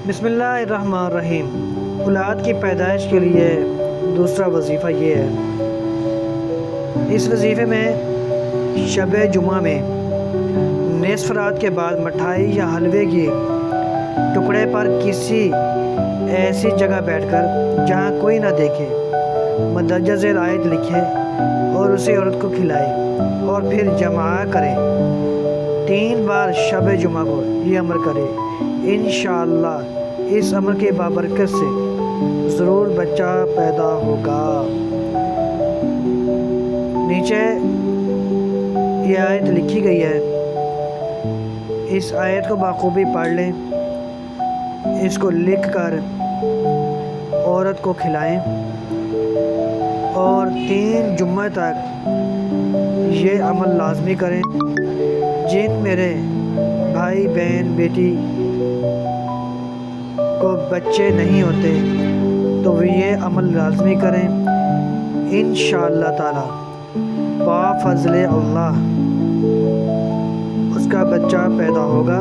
بسم اللہ الرحمن الرحیم۔ اولاد کی پیدائش کے لیے دوسرا وظیفہ یہ ہے، اس وظیفے میں شب جمعہ میں نصف رات کے بعد مٹھائی یا حلوے کی ٹکڑے پر کسی ایسی جگہ بیٹھ کر جہاں کوئی نہ دیکھے مندرجہ ذیل آیت لکھے اور اسے عورت کو کھلائے اور پھر جمع کرے۔ 3 بار شب جمعہ کو یہ عمل کرے، انشاءاللہ اس عمل کے بابرکت سے ضرور بچہ پیدا ہوگا۔ نیچے یہ آیت لکھی گئی ہے، اس آیت کو بخوبی پڑھ لیں، اس کو لکھ کر عورت کو کھلائیں اور 3 جمعہ تک یہ عمل لازمی کریں۔ جن میرے بھائی بہن بیٹی کو بچے نہیں ہوتے تو وہ یہ عمل لازمی کریں، انشاءاللہ تعالی بفضل اللہ اس کا بچہ پیدا ہوگا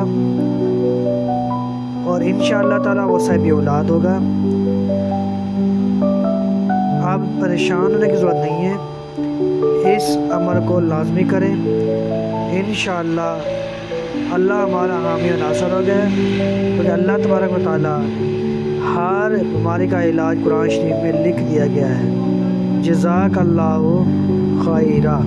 اور انشاءاللہ تعالی وہ صاحب اولاد ہوگا۔ آپ پریشان ہونے کی ضرورت نہیں ہے، اس عمل کو لازمی کریں، انشاءاللہ اللہ ہمارا حامی و ناصر ہوگا، کیونکہ اللہ تبارک و تعالی ہر بیماری کا علاج قرآن شریف میں لکھ دیا گیا ہے۔ جزاک اللہ خیرہ۔